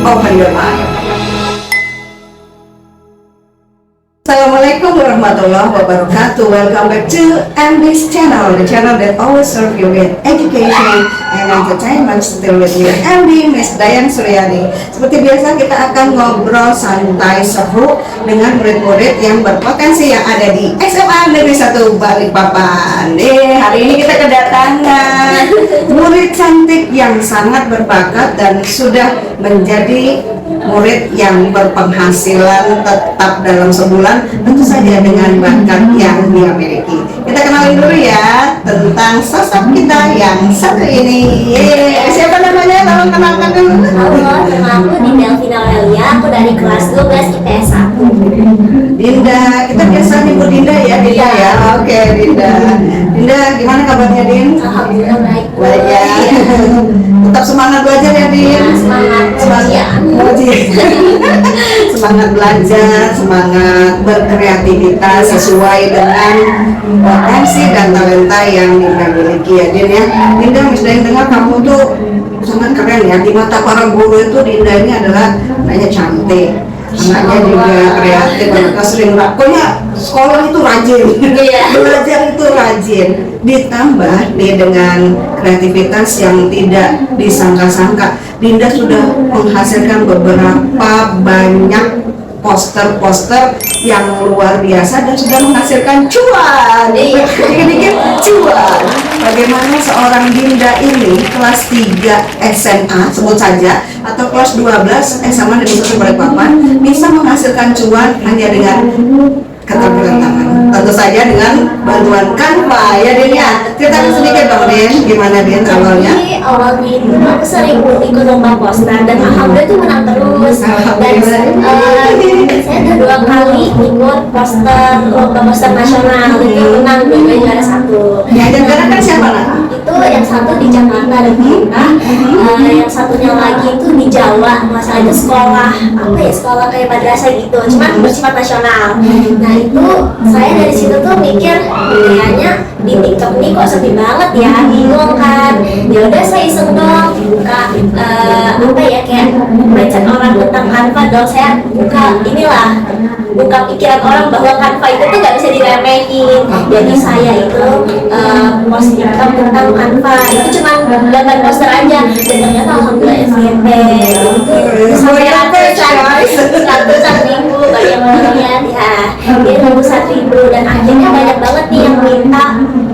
open your mind. Assalamualaikum warahmatullahi wabarakatuh. Welcome back to MB's channel, the channel that always serve you with education and entertainment. Still with me, MB Miss Dayan Suryani. Seperti biasa kita akan ngobrol santai seru dengan murid-murid yang berpotensi yang ada di SMA Negeri 1 Balikpapan. Hari ini kita kedatangan murid cantik yang sangat berbakat dan sudah menjadi murid yang berpenghasilan tetap dalam sebulan, tentu saja dengan bakat yang dia miliki. Kita kenalin dulu ya tentang sosok kita yang satu ini. Siapa namanya? Tolong kenalkan dulu. Halo, nama aku Dinda Elvina Aurelia, aku dari kelas 12 IPS 1. Dinda, kita biasa nyebut Dinda ya, Dinda ya. Oke, Dinda. Dinda, gimana kabarnya, Din? Alhamdulillah baik. Baik ya. Tetap semangat belajar ya, Din. Semangat Semangat belajar, semangat berkreativitas sesuai dengan potensi dan talenta yang Dinda miliki ya, Din ya. Dinda, misalnya dengar kamu tuh sangat keren ya, di mata para guru itu Dinda ini adalah anaknya cantik, anaknya juga kreatif, anaknya sering pokoknya sekolah itu rajin, belajar itu rajin, ditambah nih dengan kreativitas yang tidak disangka-sangka. Dinda sudah menghasilkan beberapa banyak poster-poster yang luar biasa dan sudah menghasilkan cuan, dikit-dikit cuan. Bagaimana seorang Dinda ini kelas 3 SMA sebut saja atau kelas 12 SMA Negeri 1 Balikpapan bisa menghasilkan cuan hanya dengan keterampilan tangan, tentu saja dengan bantuan Canva ya, Din ya. Ceritakan sedikit dong, Din, gimana Din awalnya? Jadi awalnya itu aku sering ikut lomba poster dan alhamdulillah itu menang terus. Dan saya udah 2 kali ikut lomba poster nasional, itu menang juara 1. Ya, dan kan siapa lah? Itu yang satu di Jakarta dan kita, yang satunya lagi itu di Jawa, masalah itu sekolah sekolah kayak madrasah gitu, cuman bersifat nasional. Nah itu saya dari situ tuh mikir kayaknya di TikTok ini kok sepi banget ya, bingung kan. Ya udah saya iseng dong buka kayak mindset orang tentang Canva dong. Saya buka pikiran orang bahwa Canva itu tuh nggak bisa diremehin. Jadi saya itu post TikTok tentang Canva, itu cuma gambar poster aja dan ternyata alhamdulillah FYP gitu. Sampai ratusan ribu banyak banget ya, dia ratusan ribu dan akhirnya banyak banget nih yang minta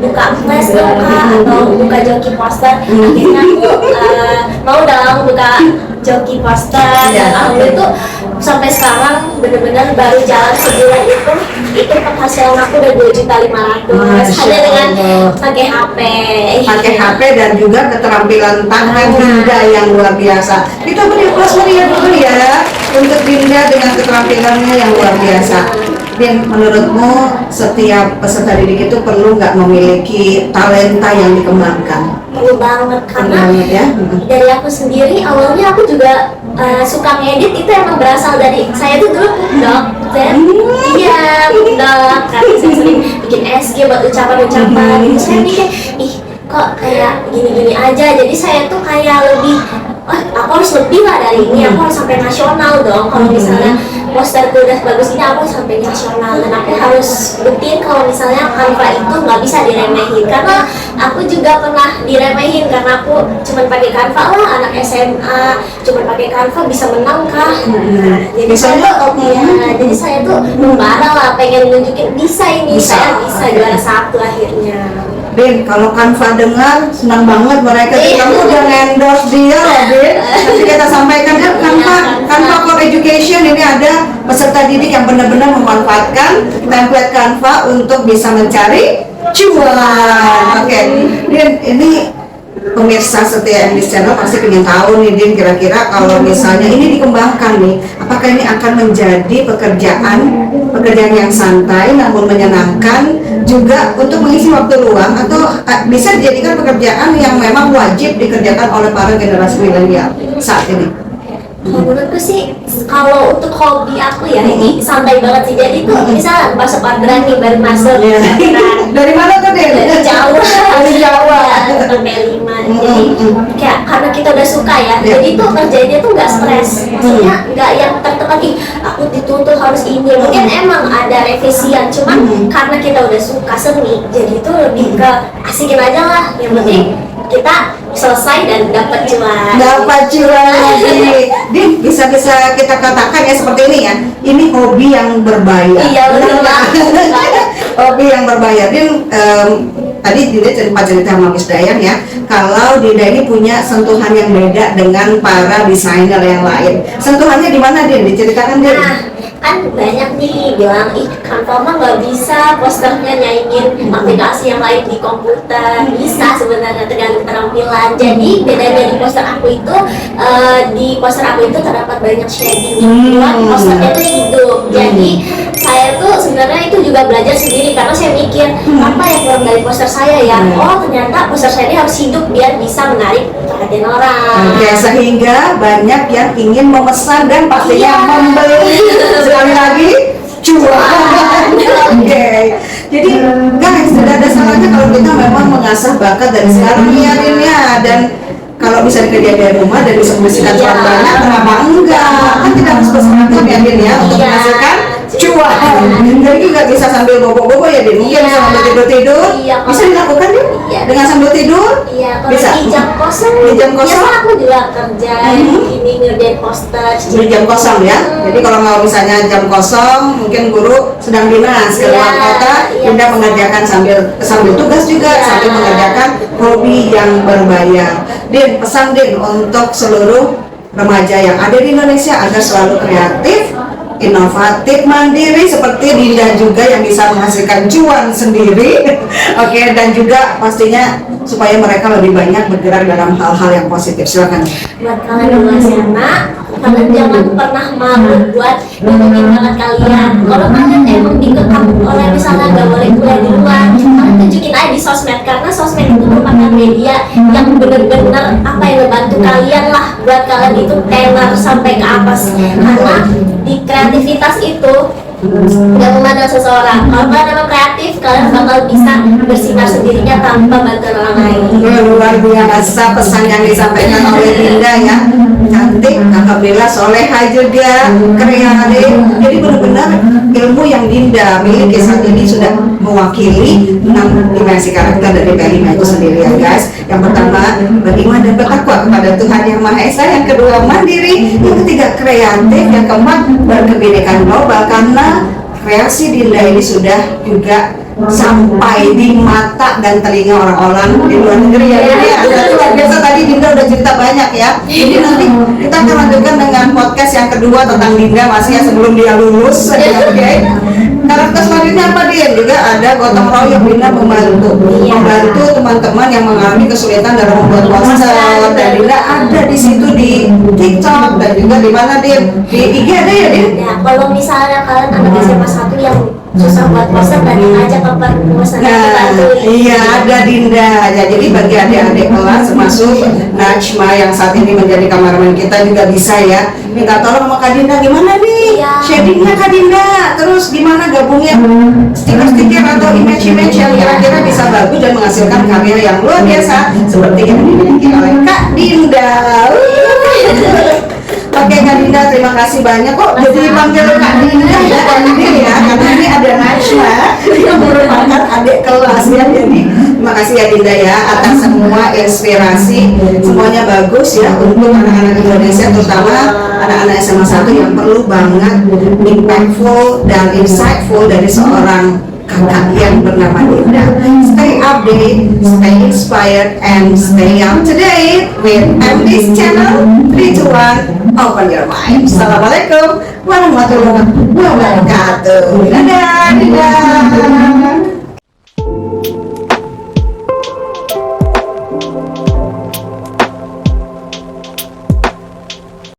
buka flash dong Kak atau buka joki poster. Akhirnya aku mau dong buka joki poster dan alhamdulillah itu sampai sekarang benar-benar baru jalan sebulan itu penghasilan aku udah 2.500.000 hanya dengan pakai HP dan juga keterampilan tangan Dinda yang luar biasa. Kita beri plus meriah dulu ya untuk Dinda dengan keterampilannya yang luar biasa. Din, menurutmu setiap peserta didik itu perlu nggak memiliki talenta yang dikembangkan? Perlu banget, karena dari aku sendiri awalnya aku juga suka ngedit. Itu emang berasal dari saya tuh dulu dokter, karena saya sering bikin SG buat ucapan-ucapan. Saya mikir, kok kayak gini-gini aja. Jadi saya tuh kayak lebih, aku harus lebih lah dari ini, aku harus sampai nasional dong. Kalau misalnya posterku udah bagus ini, aku harus sampai nasional dan aku harus buktiin kalau misalnya Canva itu nggak bisa diremehin. Karena aku juga pernah diremehin karena aku cuma pakai Canva lah, anak SMA cuma pakai Canva bisa menang kah? Jadi saya tuh membara lah, pengen nunjukin saya bisa juara 1 akhirnya. Din, kalau Canva dengar senang banget mereka. Kamu udah endorse dia loh, Din. Nanti kita sampaikan ya, Canva for Education ini ada peserta didik yang benar-benar memanfaatkan template Canva untuk bisa mencari cuan. Oke, Din, ini pemirsa setia MB's channel pasti ingin tahu nih, Din, kira-kira kalau misalnya ini dikembangkan nih, apakah ini akan menjadi pekerjaan yang santai namun menyenangkan juga untuk mengisi waktu luang, atau bisa dijadikan pekerjaan yang memang wajib dikerjakan oleh para generasi milenial saat ini? Kalau menurutku sih, kalau untuk hobi aku ya ini santai banget sih. Jadi tuh misalnya masuk orderan nih baru masuk. Dari mana tuh Din? Dari Jawa. Dari Jawa. Ya, sampai 5. Jadi kayak karena kita udah suka ya. Jadi tuh kerjanya tuh nggak stres. Maksudnya nggak yang tertekan ih aku dituntut harus ini. Mungkin emang ada revisian, cuman karena kita udah suka seni, jadi tuh lebih ke asikin aja lah. Yang penting kita selesai dan dapat cuan. Dapat cuan lagi. Din, bisa-bisa kita katakan ya seperti ini ya. Ini hobi yang berbayar. Iya, benar banget. Hobi yang berbayar. Din, tadi Dinda cerita sama Miss Dayang ya. Kalau Dinda ini punya sentuhan yang beda dengan para desainer yang lain. Sentuhannya di mana Din? Diceritakan Din. Nah, kan banyak nih bilang ih Canva mah nggak bisa posternya nyaingin aplikasi yang lain di komputer. Bisa sebenarnya tergantung keterampilan. Jadi bedanya di poster aku itu terdapat banyak shading buat posternya tuh hidup. Jadi saya tuh sebenarnya itu juga belajar sendiri karena saya mikir apa yang kurang dari poster saya ya. Oh ternyata poster saya ini harus hidup biar bisa menarik perhatian orang. Oke, sehingga banyak yang ingin memesan dan pastinya membeli. Sekali lagi cuan. Oke. Jadi guys, tidak ada salahnya kalau kita memang mengasah bakat dari sekarang ya Din ya. Dan kalau bisa dikerjain dari rumah dan bisa menghasilkan cuan banyak, kenapa enggak? Kan kita harus bersemangat ya Din ya untuk menghasilkan cuan. Jadi nggak bisa sambil bobo-bobo ya Din. Mungkin bisa sambil tidur-tidur. Bisa dilakukan Din? Dengan sambil tidur? Iya, kalau bisa. di jam kosong. Di jam kosong? Biasa aku juga kerja ini ngerjain poster. Di jam kosong ya. Jadi kalau mau misalnya jam kosong, mungkin guru sedang dinas keluar kota, Dinda mengerjakan sambil tugas juga, sambil mengerjakan hobi yang berbayar. Din, pesan Din untuk seluruh remaja yang ada di Indonesia agar selalu kreatif, inovatif, mandiri seperti Dinda juga yang bisa menghasilkan cuan sendiri. Oke, dan juga pastinya supaya mereka lebih banyak bergerak dalam hal-hal yang positif. Silakan. Buat kalian di luar sana, kalian jangan pernah malu buat ngomongin bakat kalian. Kalau kalian emang dikekang oleh misalnya nggak boleh kuliah di luar, kalian tunjukin aja di sosmed karena sosmed itu merupakan media yang benar-benar apa yang membantu kalian lah buat kalian itu tenar sampai ke atas. Karena di kreativitas itu nggak memandang seseorang. Kalau kalian emang kreatif, kalian bakal bisa bersinar sendirinya tanpa bantuan orang lain. Luar biasa pesan yang disampaikan oleh Dinda ya. Cantik, alhamdulillah, soleha juga, kreatif. Jadi benar-benar ilmu yang Dinda miliki saat ini sudah mewakili 6 dimensi karakter dari P5 itu sendiri ya guys. Yang pertama, beriman dan bertakwa kepada Tuhan Yang Maha Esa. Yang kedua, mandiri. Yang ketiga, kreatif. Yang keempat, berkebinekaan global. Karena kreasi Dinda ini sudah juga sampai di mata dan telinga orang-orang di luar negeri ya. Ini luar biasa, tadi Dinda udah cerita banyak ya. Jadi nanti kita akan lanjutkan dengan podcast yang kedua tentang Dinda masih ya sebelum dia lulus. Oke. Karakter selanjutnya apa dia? Juga ada gotong royong. Dinda membantu teman-teman yang mengalami kesulitan dalam membuat poster. Dan Dinda ada di situ di TikTok dan juga di mana dia di IG ada ya Din? Ya, kalau misalnya kalian anak SMA 1 yang susah buat poster dan aja ke perpustakaan Nah, iya ada Dinda ya. Jadi bagi adik-adik kelas termasuk Najma yang saat ini menjadi kameramen kita juga bisa ya minta tolong sama Kak Dinda, gimana nih shadingnya Kak Dinda, terus gimana gabungnya stiker-stiker atau image-image yang kira-kira bisa bagus dan menghasilkan karya yang luar biasa seperti yang dimiliki oleh Kak Dinda. Oke Kak Dinda, terima kasih banyak kok jadi panggil Kak Dinda ya karena ini ada Najma yang merupakan adik kelas ya. Jadi terima kasih ya Dinda ya atas semua inspirasi, semuanya bagus ya untuk anak-anak Indonesia, terutama anak-anak SMA 1 yang perlu banget impactful dan insightful dari seorang kakak yang bernama Dinda. Stay update, stay inspired, and stay up to date with MD's channel. 3, 2, 1, open your mind. Assalamualaikum warahmatullahi wabarakatuh. Dadah, dadah.